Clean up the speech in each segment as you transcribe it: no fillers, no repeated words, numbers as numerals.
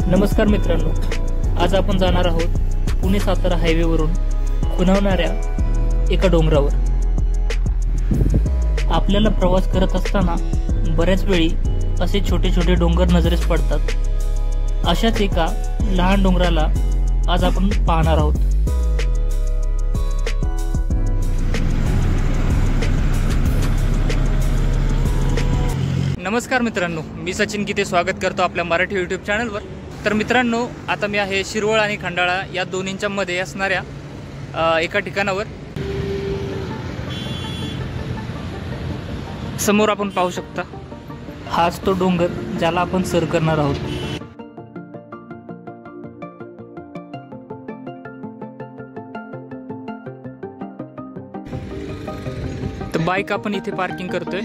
नमस्कार मित्रांनो, आज आपण जाणार आहोत पुणे सातारा हायवेवरून खुणावणाऱ्या एका डोंगरावर। आपल्याला प्रवास करत असताना बऱ्याच वेळी असे छोटे छोटे डोंगर नजरेस पडतात। अशाच एका लहान डोंगराला आज आपण पाहणार आहोत। नमस्कार मित्रांनो, मी सचिन गीते स्वागत करतो आपल्या मराठी यूट्यूब चॅनलवर। तर मित्रांनो, आता मी आहे शिरवळ आणि खंडाळा या दोन्हींच्या मध्ये असणाऱ्या एका ठिकाणावर। समोर आपण पाहू शकता, हाच तो डोंगर ज्याला आपण सर करणार आहोत। तर बाईक आपण इथे पार्किंग करतोय।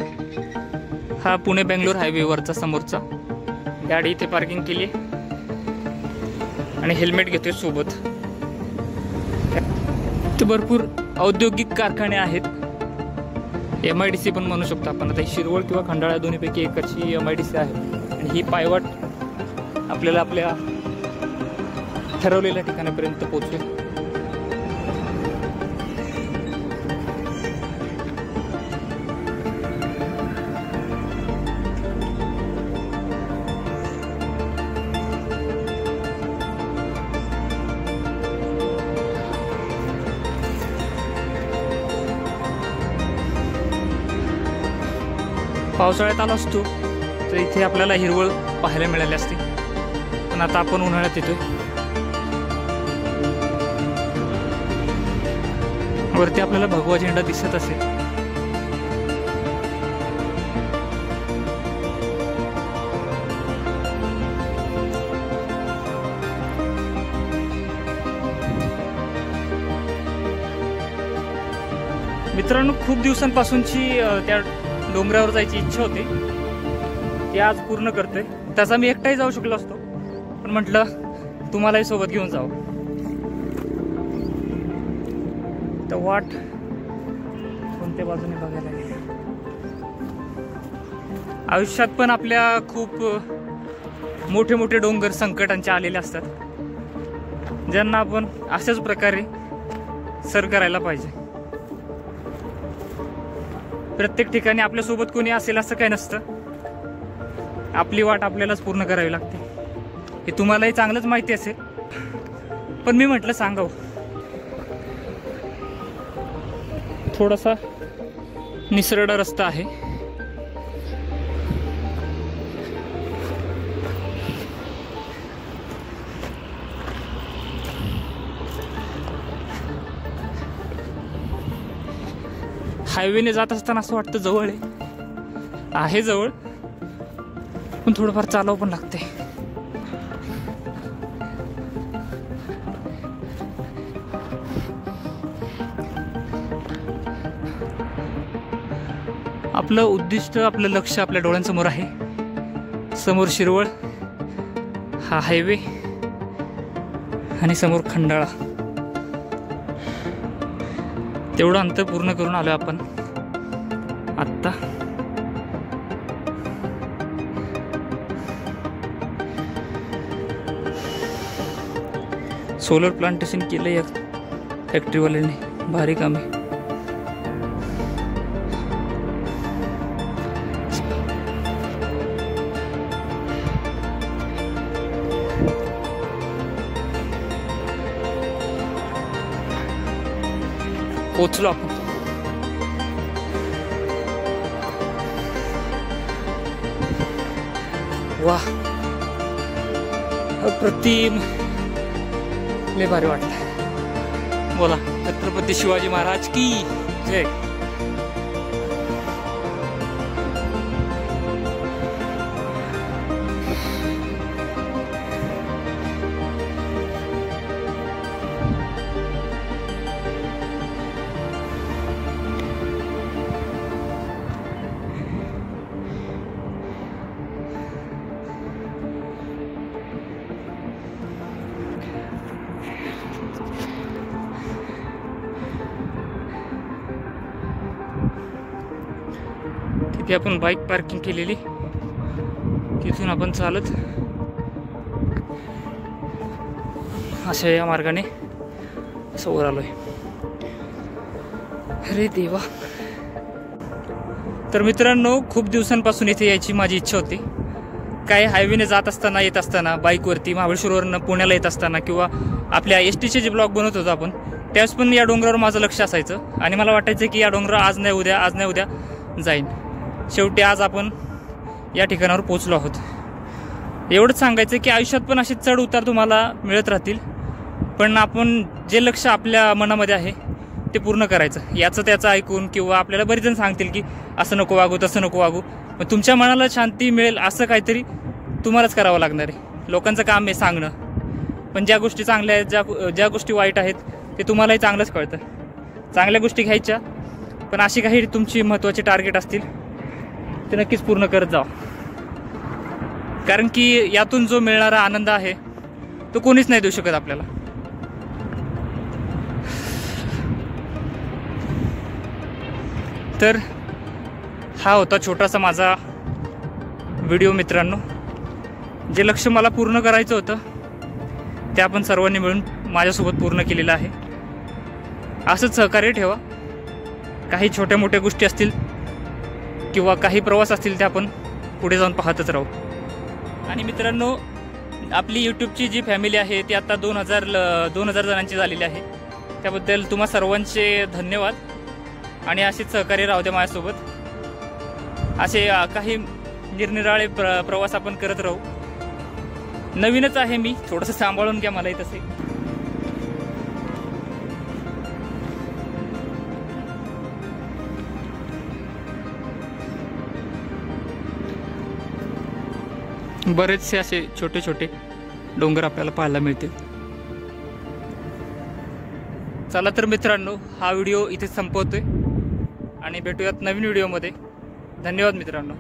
हा पुणे बेंगलोर हायवेवरचा समोरचा गाडी इथे पार्किंग केली आणि हेल्मेट घेतोय सोबत। ते भरपूर औद्योगिक कारखाने आहेत, MIDC पण म्हणू शकतो आपण। आता शिरवळ किंवा खंडाळा दोन्हीपैकी एकाची MIDC आहे आणि ही पायवाट आपल्याला आपल्या ठरवलेल्या ठिकाणापर्यंत पोहोचेल। पावसाळ्यात आलो असतो तर इथे आपल्याला हिरवळ पाहायला मिळाली असते, पण आता आपण उन्हाळ्यात येतोय। वरती आपल्याला भगवा झेंडा दिसत असेल। मित्रांनो, खूप दिवसांपासूनची त्या डोंगरावर जायची इच्छा होती, ती आज पूर्ण करतोय। तसा मी एकटाही जाऊ शकलो असतो, पण म्हटलं तुम्हालाही सोबत घेऊन जावं। तर वाट कोणत्या बाजूने बघायला गेली। आयुष्यात पण आपल्या खूप मोठे मोठे डोंगर संकटांचे आलेले असतात, ज्यांना आपण अशाच प्रकारे सर करायला पाहिजे। प्रत्येक ठिकाणी आपल्या सोबत कोणी असेल असं काही नसतं, आपली वाट आपल्यालाच पूर्ण करावी लागते। हे तुम्हालाही चांगलंच माहिती असेल, पण मी म्हटलं सांगावं। थोडासा निसरडा रस्ता आहे, हायवेने जात असताना असं वाटतं जवळ आहे जवळ, पण थोडंफार चालावं पण लागते। आपलं उद्दिष्ट, आपलं लक्ष आपल्या डोळ्यांसमोर आहे। समोर शिरवळ हा हायवे आणि समोर खंडाळा। तेवढं अंतर पूर्ण करून आलोय आपण आत्ता। सोलर प्लांटेशन केलं या फॅक्टरीवाल्यांनी, भारी काम आहे। पोचलो आपण। वाह, अप्रतिम, लय भारी वाटलं। बोला, छत्रपती शिवाजी महाराज की जय। तिथे आपण बाईक पार्किंग केलेली, तिथून आपण चालत अशा या मार्गाने असं वर आलोय. अरे देवा. तर मित्रांनो, खूप दिवसांपासून इथे यायची माझी इच्छा होती. काय हायवेने जात असताना, येत असताना, बाईकवरती महाबळेश्वरवरनं पुण्याला येत असताना, किंवा आपल्या STचे जे ब्लॉग बनवत होतो आपण, त्यावेळेस पण या डोंगरावर माझं लक्ष असायचं आणि मला वाटायचं की या डोंगरावर आज नाही उद्या जाईन. शेवटी आज आपण या ठिकाणावर पोहोचलो आहोत. एवढंच सांगायचं की आयुष्यात पण असे चढ उतार तुम्हाला मिळत राहतील, पण आपण जे लक्ष आपल्या मनामध्ये आहे ते पूर्ण करायचं. याचं त्याचं ऐकून किंवा आपल्याला बरेच जण सांगतील की असं नको वागू, तसं नको वागू, पण तुमच्या मनाला शांती मिळेल असं काहीतरी तुम्हालाच करावं लागणार आहे. लोकांचं काम आहे सांगणं, पण ज्या गोष्टी चांगल्या आहेत, ज्या गोष्टी वाईट आहेत ते तुम्हालाही चांगलंच कळतं. चांगल्या गोष्टी घ्यायच्या, पण अशी काही तुमची महत्त्वाची टार्गेट असतील ते नक्कीच पूर्ण करत जा. कारण की यातून जो मिळणारा आनंद आहे तो कोणीच नाही देऊ शकत आपल्याला. तर हा होता छोटासा माझा व्हिडिओ मित्रांनो. जे लक्ष मला पूर्ण करायचं होतं ते आपण सर्वांनी मिळून माझ्यासोबत पूर्ण केलेलं आहे. असंच सहकार्य ठेवा. काही छोट्या मोठ्या गोष्टी असतील किंवा काही प्रवास असतील ते आपण पुढे जाऊन पाहतच राहू. आणि मित्रांनो, आपली यूट्यूबची जी फॅमिली आहे ती आता 2000 जणांची झालेली आहे. त्याबद्दल तुम्हा सर्वांचे धन्यवाद. आणि असेच सहकार्य राहू द्या माझ्यासोबत. असे काही निरनिराळे प्रवास आपण करत राहू. नवीनच आहे मी, थोडंसं सांभाळून घ्या मलाही तसे. बरेचसे असे छोटे छोटे डोंगर आपल्याला पाहायला मिळतील. चला तर मित्रांनो, हा व्हिडिओ इथे संपवतोय आणि भेटूयात नवीन व्हिडिओमध्ये. धन्यवाद मित्रांनो.